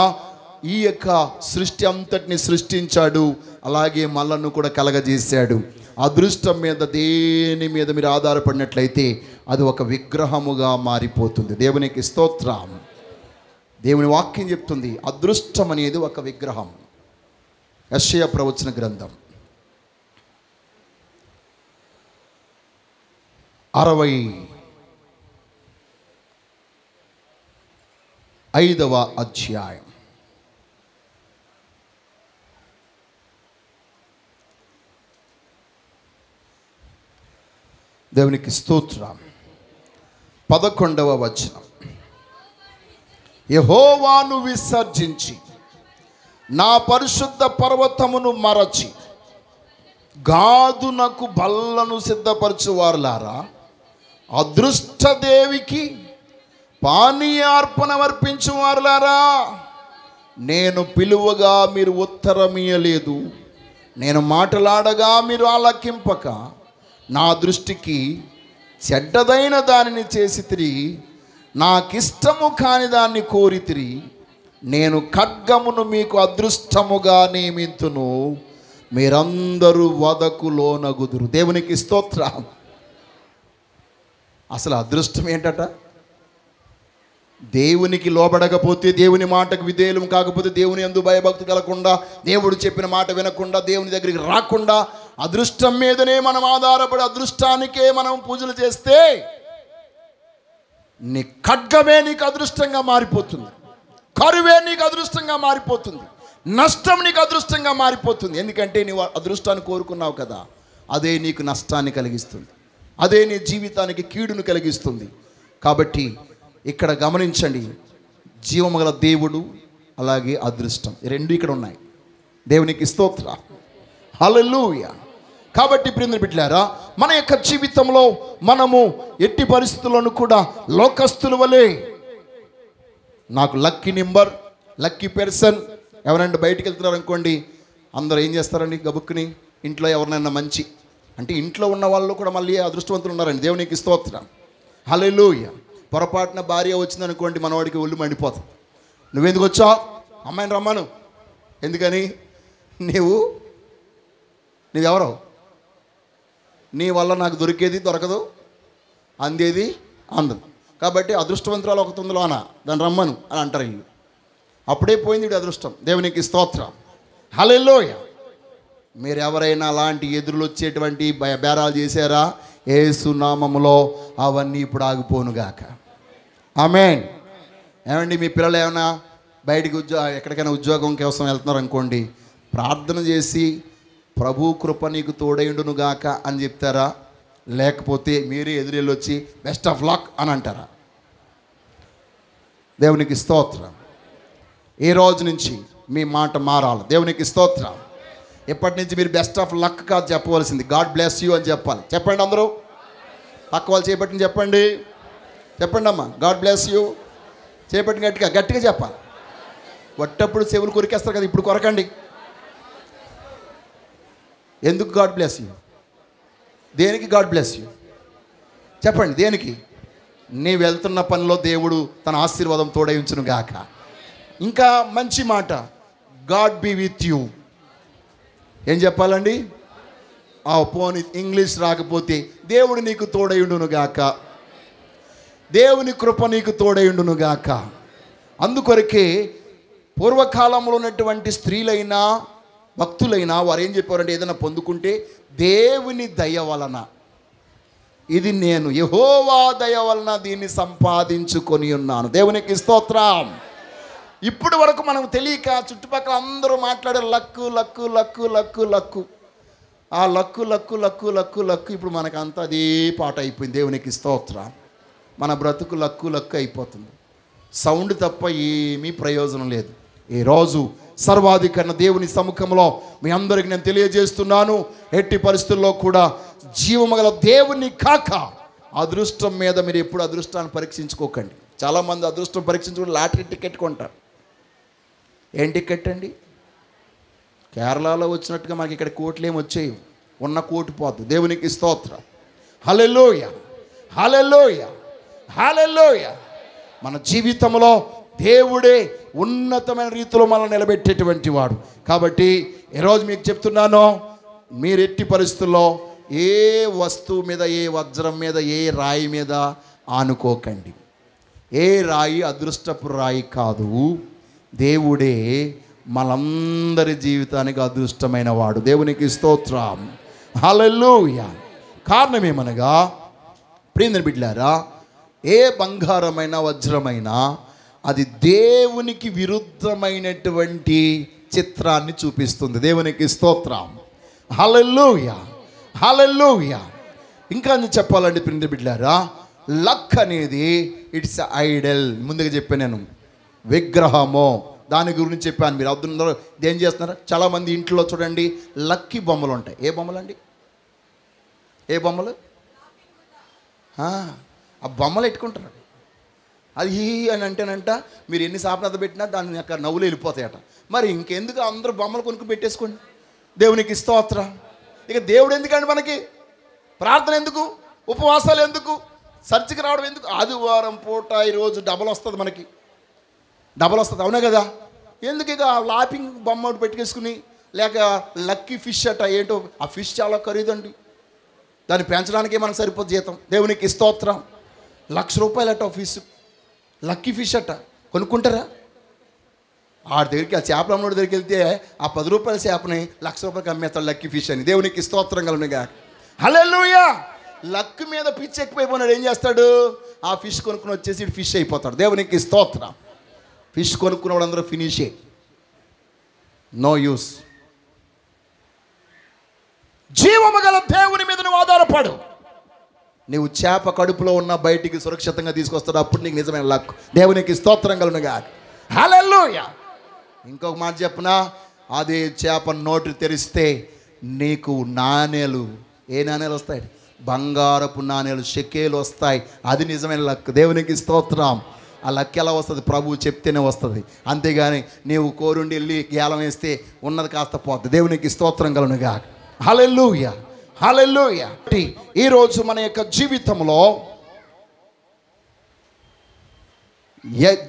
ఈ యొక్క సృష్టి అంతటిని సృష్టించాడు, అలాగే మనల్ని కూడా కలగజేశాడు. అదృష్టం మీద దేని మీద మీరు ఆధారపడినట్లయితే అది ఒక విగ్రహముగా మారిపోతుంది. దేవునికి స్తోత్రం. దేవుని వాక్యం చెప్తుంది, అదృష్టం అనేది ఒక విగ్రహం. యెషయా ప్రవచన గ్రంథం 65వ అధ్యాయం. దేవునికి స్తోత్రం. 11వ వచనం. యెహోవాను విసర్జించి నా పరిశుద్ధ పర్వతమును మరచి గాదునకు బల్లను సిద్ధపరచువారులారా, అదృష్టదేవికి పానీయార్పణ అర్పించువారులారా, నేను పిలువగా మీరు ఉత్తరమియలేదు, నేను మాటలాడగా మీరు ఆలకింపక నా దృష్టికి చెడ్డదైన దానిని చేసితిరి, నాకిష్టము కాని దాన్ని కోరితిరి. నేను ఖడ్గమును మీకు అదృష్టముగా నియమింతును, మీరందరూ వదకు లోనగుదురు. దేవునికి స్తోత్రం. అసలు అదృష్టం ఏంటట? దేవునికి లోబడకపోతే, దేవుని మాటకు విధేయులం కాకపోతే, దేవుని యందు భయభక్తి కలగకుండా, దేవుడు చెప్పిన మాట వినకుండా, దేవుని దగ్గరికి రాకుండా, అదృష్టం మీదనే మనం ఆధారపడి అదృష్టానికే మనం పూజలు చేస్తే నీ ఖడ్గమే నీకు అదృష్టంగా మారిపోతుంది, కరువే నీకు అదృష్టంగా మారిపోతుంది, నష్టం నీకు అదృష్టంగా మారిపోతుంది. ఎందుకంటే నీవు అదృష్టాన్ని కోరుకున్నావు కదా. అదే నీకు నష్టాన్ని కలిగిస్తుంది, అదే నీ జీవితానికి కీడును కలిగిస్తుంది. కాబట్టి ఇక్కడ గమనించండి, జీవము గల దేవుడు అలాగే అదృష్టం, ఈ రెండు ఇక్కడ ఉన్నాయి. దేవునికి స్తోత్రం, హల్లెలూయా. కాబట్టి ప్రియమైన బిడ్డలారా, మన యొక్క జీవితంలో మనము ఎట్టి పరిస్థితుల్లోనూ కూడా లోకస్తుల వలె నాకు లక్కీ నెంబర్, లక్కీ పర్సన్, ఎవరైనా బయటికి వెళ్తున్నారు అనుకోండి, అందరూ ఏం చేస్తారండి, గబుక్కుని ఇంట్లో ఎవరినైనా మంచి అంటే ఇంట్లో ఉన్న వాళ్ళు కూడా మళ్ళీ అదృష్టవంతులు ఉన్నారండి. దేవునికి స్తోత్రం, హల్లెలూయా. పొరపాటున భార్య వచ్చిందనుకోండి, మనవాడికి ఒళ్ళు మండిపోతుంది. నువ్వెందుకు వచ్చావు, అమ్మాయిని రమ్మను. ఎందుకని? నువ్వెవరో, నీ వల్ల నాకు దొరికేది దొరకదు, అందేది అందదు. కాబట్టి అదృష్టవంతురాలు ఒక తొందరలో అన దాన్ని రమ్మను అని అంటారు వీళ్ళు. అప్పుడే పోయింది వీడి అదృష్టం. దేవునికి స్తోత్రం, హల్లెలూయా. మీరు ఎవరైనా అలాంటి ఎదురులు వచ్చేటువంటి బేరాలు చేశారా? యేసు నామములో అవన్నీ ఇప్పుడు ఆగిపోనుగాక. ఆమేన్. ఏమండి, మీ పిల్లలు ఏమైనా బయటికి ఎక్కడికైనా ఉద్యోగం కోసం వెళ్తున్నారు అనుకోండి, ప్రార్థన చేసి ప్రభు కృప నీకు తోడైండునుగాక అని చెప్తారా? లేకపోతే మీరే ఎదురెళ్ళి వచ్చి బెస్ట్ ఆఫ్ లక్ అని అంటారా? దేవునికి స్తోత్రం. ఈ రోజు నుంచి మీ మాట మారాలి. దేవునికి స్తోత్రం. ఎప్పటి నుంచి మీరు బెస్ట్ ఆఫ్ లక్ కాదు చెప్పవలసింది, గాడ్ బ్లెస్ యూ అని చెప్పాలి. చెప్పండి అందరూ, పక్క వాళ్ళు చేపట్టిన చెప్పండి, చెప్పండి అమ్మా, గాడ్ బ్లెస్ యూ. చేపట్టిన గట్టిగా గట్టిగా చెప్పాలి. వట్టప్పుడు చెవులు కొరికేస్తారు కదా, ఇప్పుడు కొరకండి. ఎందుకు గాడ్ బ్లెస్ యూ? దేనికి గాడ్ బ్లెస్ యూ? చెప్పండి, దేనికి? నీ వెళ్తున్న పనిలో దేవుడు తన ఆశీర్వాదం తోడయించును గాక. ఇంకా మంచి మాట, గాడ్ బీ విత్ యూ. ఏం చెప్పాలండి? పోనీ ఇంగ్లీష్ రాకపోతే దేవుడు నీకు తోడయుండును గాక, దేవుని కృప నీకు తోడయుండును గాక. అందుకొరకే పూర్వకాలంలో ఉన్నటువంటి స్త్రీలైనా భక్తులైనా వారు ఏం చెప్పారంటే, ఏదైనా పొందుకుంటే దేవుని దయ వలన, ఇది నేను యెహోవా దయ వలన దీన్ని సంపాదించుకొని ఉన్నాను. దేవునికి స్తోత్రం. ఇప్పుడు వరకు మనం తెలియక చుట్టుపక్కల అందరూ మాట్లాడే luck luck luck luck luck, ఆ luck luck luck luck luck ఇప్పుడు మనకంతా అదే పాట అయిపోయింది. దేవునికి స్తోత్రం. మన బ్రతుకు లక్కు లక్కు అయిపోతుంది, సౌండ్ తప్ప ఏమీ ప్రయోజనం లేదు. ఈరోజు సర్వాధికరణ దేవుని సముఖంలో మీ అందరికి నేను తెలియజేస్తున్నాను, ఎట్టి పరిస్థితుల్లో కూడా జీవమగల దేవుని కాక అదృష్టం మీద మీరు ఎప్పుడు అదృష్టాన్ని పరీక్షించుకోకండి. చాలామంది అదృష్టం పరీక్షించుకుని లాటరీ టికెట్ కొంటారు. ఏం టికెట్ అండి? కేరళలో వచ్చినట్టుగా మనకి ఇక్కడ కోట్లు ఏమి వచ్చాయి, ఉన్న కోటి పోతుంది. దేవునికి స్తోత్రం, హల్లెలూయా, హల్లెలూయా, హల్లెలూయా. మన జీవితంలో దేవుడే ఉన్నతమైన రీతిలో మనల్ని నిలబెట్టేటువంటి వాడు. కాబట్టి ఈరోజు మీకు చెప్తున్నాను, మీరు ఎట్టి పరిస్థితుల్లో ఏ వస్తువు మీద, ఏ వజ్రం మీద, ఏ రాయి మీద ఆనుకోకండి. ఏ రాయి అదృష్టపు రాయి కాదు, దేవుడే మనందరి జీవితానికి అదృష్టమైన వాడు. దేవునికి స్తోత్రం, హల్లెలూయా. కారణం ఏమనగా, ప్రియమైన బిడ్డలారా, ఏ బంగారమైన వజ్రమైనా అది దేవునికి విరుద్ధమైనటువంటి చిత్రాన్ని చూపిస్తుంది. దేవునికి స్తోత్రం, హల్లెలూయా, హల్లెలూయా. ఇంకా చెప్పాలంటే ప్రియమైన బిడ్డలారా, లక్ అనేది ఇట్స్ ఐడల్. ముందుగా చెప్పాను నేను, విగ్రహము, దాని గురించి చెప్పాను. మీరు అందరూ ఏం చేస్తున్నారు? చాలామంది ఇంట్లో చూడండి లక్కీ బొమ్మలు ఉంటాయి. ఏ బొమ్మలు అండి? ఏ బొమ్మలు? ఆ బొమ్మలు ఎట్టుకుంటారు. అది అని అంటేనంట మీరు ఎన్ని సాపనాథ పెట్టినా దాని యొక్క నవ్వులు వెళ్ళిపోతాయట. మరి ఇంకెందుకు అందరూ బొమ్మలు కొనుక్కు పెట్టేసుకోండి. దేవునికి స్తోత్రం. ఇక దేవుడు ఎందుకండి మనకి? ప్రార్థన ఎందుకు? ఉపవాసాలు ఎందుకు? చర్చికి రావడం ఎందుకు? ఆదివారం పూట ఈరోజు డబల్ వస్తుంది, మనకి డబల్ వస్తుంది, అవునా కదా? ఎందుకు ఇక లాపింగ్ బొమ్మ పెట్టుకేసుకుని, లేక లక్కీ ఫిష్ అట, ఏంటో ఆ ఫిష్ చాలా ఖరీదండి, దాన్ని పెంచడానికే మనకు సరిపోదు జీతం. దేవునికి స్తోత్రం. ₹1,00,000 అట ఫిష్, లక్కీ ఫిష్ అట. కొనుక్కుంటారా? ఆ దగ్గరికి, ఆ చేపల అమ్మడి దగ్గరికి వెళ్తే ఆ ₹10 చేపని ₹1,00,000 అమ్మేస్తాడు లక్కీ ఫిష్ అని. దేవునికి స్తోత్రం కలుగునుగా. హల్లెలూయా. లక్ మీద పిచ్చి ఎక్కువైపోయినాడు. ఏం చేస్తాడు? ఆ ఫిష్ కొనుక్కుని వచ్చేసి ఫిష్ అయిపోతాడు. దేవునికి స్తోత్రం. ఫిష్ కొనుక్కున్నవాడు అందరూ ఫినిషే, నో యూస్. జీవము గల దేవుని మీద నువ్వు ఆధారపడు. నీవు చేప కడుపులో ఉన్న బయటికి సురక్షితంగా తీసుకొస్తాడు, అప్పుడు నీకు నిజమైన లక్. దేవునికి స్తోత్రం కలుగునుగా. హల్లెలూయా. ఇంకొక మాట చెప్పనా, అదే చేప నోటి తెరిస్తే నీకు నాణేలు, ఏ నాణేలు వస్తాయి? బంగారపు నాణేలు, షెకేలు వస్తాయి. అది నిజమైన లక్. దేవునికి స్తోత్రం. ఆ లక్ ఎలా వస్తుంది? ప్రభువు చెప్తేనే వస్తుంది. అంతేగాని నీవు కోరుండి వెళ్ళి గేలం వేస్తే ఉన్నది కాస్త పోతుంది. దేవునికి స్తోత్రం కలుగునుగా. హల్లెలూయా, హల్లెలూయా. ఈరోజు మన యొక్క జీవితంలో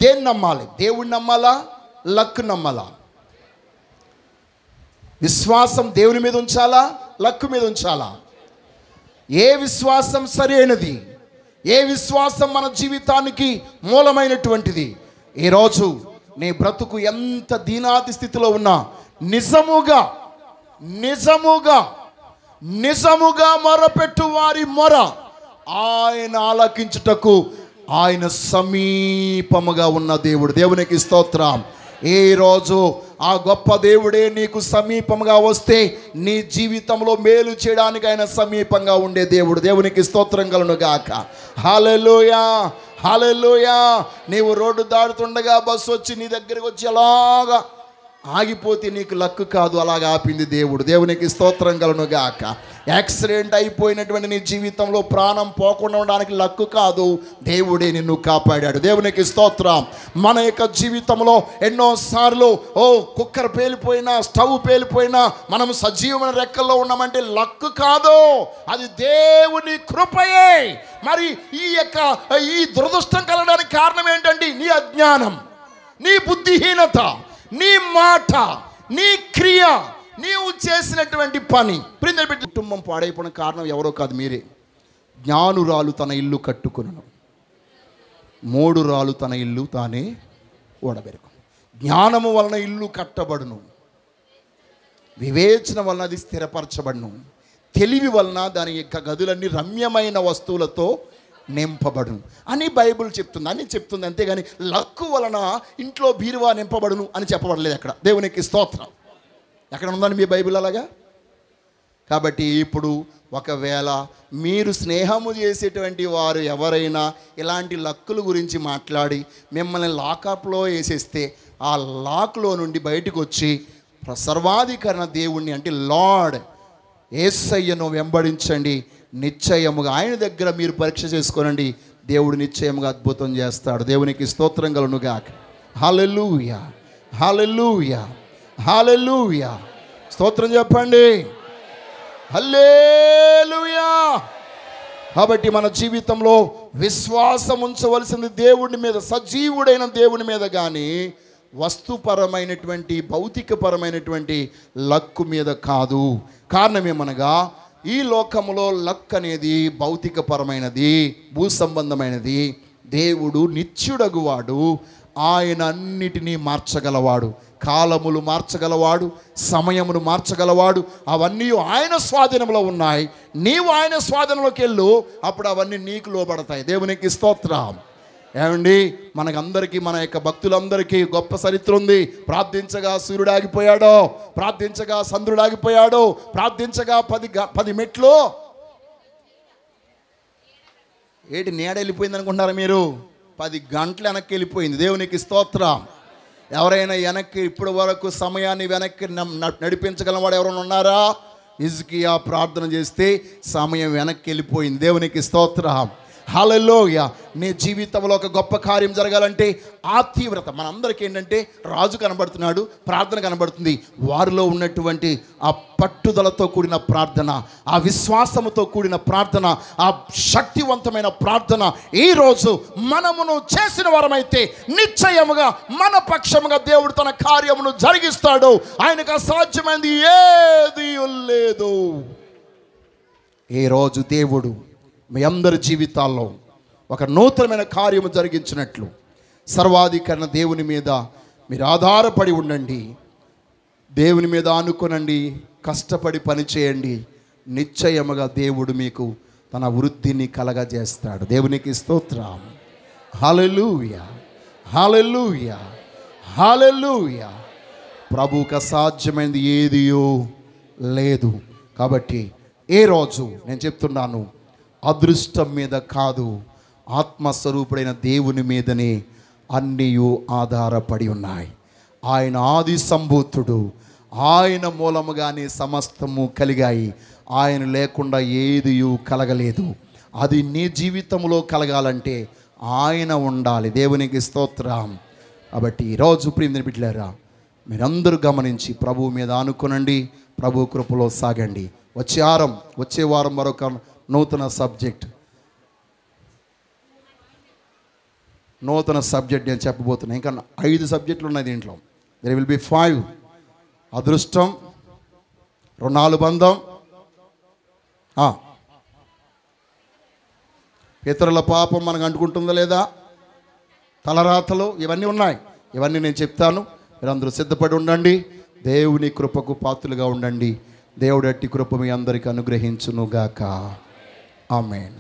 దేన్ని నమ్మాలి? దేవుణ్ణి నమ్మాలా, లక్ నమ్మాలా? విశ్వాసం దేవుని మీద ఉంచాలా, లక్ మీద ఉంచాలా? ఏ విశ్వాసం సరైనది? ఏ విశ్వాసం మన జీవితానికి మూలమైనటువంటిది? ఈరోజు నీ బ్రతుకు ఎంత దీనాది స్థితిలో ఉన్నా నిజముగా నిజముగా నిజముగా మొరపెట్టు వారి మొర ఆయన ఆలకించుటకు ఆయన సమీపముగా ఉన్న దేవుడు. దేవునికి స్తోత్రం. ఈరోజు ఆ గొప్ప దేవుడే నీకు సమీపంగా వస్తే నీ జీవితంలో మేలు చేయడానికి ఆయన సమీపంగా ఉండే దేవుడు. దేవునికి స్తోత్రం కలుగును గాక. హల్లెలూయా, హల్లెలూయా. నీవు రోడ్డు దాడుతుండగా బస్సు వచ్చి నీ దగ్గరికి వచ్చి అలాగా ఆగిపోతే నీకు లక్ కాదు, అలాగా ఆపింది దేవుడు. దేవునికి స్తోత్రం కలుగును గాక. యాక్సిడెంట్ అయిపోయినటువంటి నీ జీవితంలో ప్రాణం పోకుండా ఉండడానికి లక్కు కాదు, దేవుడే నిన్ను కాపాడాడు. దేవునికి స్తోత్రం. మన యొక్క జీవితంలో ఎన్నోసార్లు కుక్కర్ పేలిపోయినా, స్టవ్ పేలిపోయినా మనం సజీవమైన రెక్కల్లో ఉన్నామంటే లక్కు కాదు, అది దేవుని కృపయే. మరి ఈ దురదృష్టం కలగడానికి కారణం ఏంటండి? నీ అజ్ఞానం, నీ బుద్ధిహీనత, నీ మాట, నీ క్రియ, నీవు చేసినటువంటి పని. కుటుంబం పాడైపోయిన కారణం ఎవరో కాదు, మీరే. జ్ఞానురాలు తన ఇల్లు కట్టుకొనును, మూడు రాలు తన ఇల్లు తానే ఓడబెరుకు. జ్ఞానము వలన ఇల్లు కట్టబడును, వివేచన వలన అది స్థిరపరచబడును, తెలివి వలన దాని యొక్క గదులన్నీ రమ్యమైన వస్తువులతో నింపబడును అని బైబిల్ చెప్తుంది. అని చెప్తుంది, అంతేగాని లక్కు వలన ఇంట్లో బీరువా నింపబడును అని చెప్పబడలేదు అక్కడ. దేవునికి స్తోత్రం. ఎక్కడ ఉందండి మీ బైబిల్ అలాగా? కాబట్టి ఇప్పుడు ఒకవేళ మీరు స్నేహము చేసేటువంటి వారు ఎవరైనా ఇలాంటి లక్కుల గురించి మాట్లాడి మిమ్మల్ని లాకప్లో వేసేస్తే ఆ లాక్లో నుండి బయటకు వచ్చి సర్వాధికరణ దేవుణ్ణి అంటే లార్డ్ యేసయ్యను వెంబడించండి. నిశ్చయముగా ఆయన దగ్గర మీరు పరీక్ష చేసుకోనండి, దేవుడు నిశ్చయముగా అద్భుతం చేస్తాడు. దేవునికి స్తోత్రం కలుగునుగాక. హల్లెలూయా, హల్లెలూయా, హల్లెలూయా. స్తోత్రం చెప్పండి. హల్లెలూయా. కాబట్టి మన జీవితంలో విశ్వాసం ఉంచవలసింది దేవుడి మీద, సజీవుడైన దేవుని మీద, కానీ వస్తుపరమైనటువంటి భౌతికపరమైనటువంటి లక్కు మీద కాదు. కారణం ఏమనగా ఈ లోకములో లక్ అనేది భౌతికపరమైనది, భూ సంబంధమైనది. దేవుడు నిత్యుడగువాడు, ఆయన అన్నిటినీ మార్చగలవాడు, కాలములు మార్చగలవాడు, సమయమును మార్చగలవాడు. అవన్నీ ఆయన స్వాధీనంలో ఉన్నాయి. నీవు ఆయన స్వాధీనంలోకి వెళ్ళు, అప్పుడు అవన్నీ నీకు లోబడతాయి. దేవునికి స్తోత్రం. ఏమండి, మనకందరికీ, మన యొక్క భక్తులందరికీ గొప్ప చరిత్ర ఉంది. ప్రార్థించగా సూర్యుడు ఆగిపోయాడో, ప్రార్థించగా చంద్రుడు ఆగిపోయాడో, ప్రార్థించగా 10 మెట్లు ఏటి నీడ వెళ్ళిపోయింది అనుకుంటున్నారా మీరు? 10 గంటలు వెనక్కి వెళ్ళిపోయింది. దేవునికి స్తోత్రం. ఎవరైనా వెనక్కి ఇప్పటి వరకు సమయాన్ని వెనక్కి నడిపించగలవాడు ఎవరైనా ఉన్నారా? హిజ్కియా ప్రార్థన చేస్తే సమయం వెనక్కి వెళ్ళిపోయింది. దేవునికి స్తోత్రం. హల్లెలూయా. నీ జీవితంలో ఒక గొప్ప కార్యం జరగాలంటే ఆ తీవ్రత, మనందరికీ ఏంటంటే రాజు కనబడుతున్నాడు, ప్రార్థన కనబడుతుంది. వారిలో ఉన్నటువంటి ఆ పట్టుదలతో కూడిన ప్రార్థన, ఆ విశ్వాసముతో కూడిన ప్రార్థన, ఆ శక్తివంతమైన ప్రార్థన ఈరోజు మనమును చేసిన వారమైతే నిశ్చయముగా మన పక్షముగా దేవుడు తన కార్యమును జరిగిస్తాడు. ఆయనకు అసాధ్యమైనది ఏది లేదు. ఈరోజు దేవుడు మీ అందరి జీవితాల్లో ఒక నూతనమైన కార్యము జరిగించినట్లు సర్వాధికరణ దేవుని మీద మీరు ఆధారపడి ఉండండి. దేవుని మీద ఆనుకొనండి, కష్టపడి పని చేయండి. నిశ్చయముగా దేవుడు మీకు తన వృద్ధిని కలగజేస్తాడు. దేవునికి స్తోత్రం. హల్లెలూయా, హల్లెలూయా, హల్లెలూయా. ప్రభువుకు అసాధ్యమైనది ఏదియో లేదు. కాబట్టి ఏ రోజు నేను చెప్తున్నాను, అదృష్టం మీద కాదు, ఆత్మస్వరూపుడైన దేవుని మీదనే అన్నీ ఆధారపడి ఉన్నాయి. ఆయన ఆది సంభూతుడు, ఆయన మూలముగానే సమస్తము కలిగాయి. ఆయన లేకుండా ఏది కలగలేదు. అది నీ జీవితంలో కలగాలంటే ఆయన ఉండాలి. దేవునికి స్తోత్రం. కాబట్టి ఈరోజు ప్రియమైన బిడ్డలారా, మీరందరూ గమనించి ప్రభువు మీద ఆనుకోనండి, ప్రభు కృపలో సాగండి. వచ్చే వారం మరొక నూతన సబ్జెక్ట్ నేను చెప్పబోతున్నాను. ఇంకా 5 సబ్జెక్టులు ఉన్నాయి దీంట్లో. There will be 5. అదృష్టం, రుణాలు బంధం, ఇతరుల పాపం మనకు అంటుకుంటుందా లేదా, తలరాతలు, ఇవన్నీ ఉన్నాయి. ఇవన్నీ నేను చెప్తాను. మీరందరూ సిద్ధపడి ఉండండి. దేవుని కృపకు పాత్రలుగా ఉండండి. దేవుడు అట్టి కృప మీ అందరికీ అనుగ్రహించునుగాక. ఆమేన్.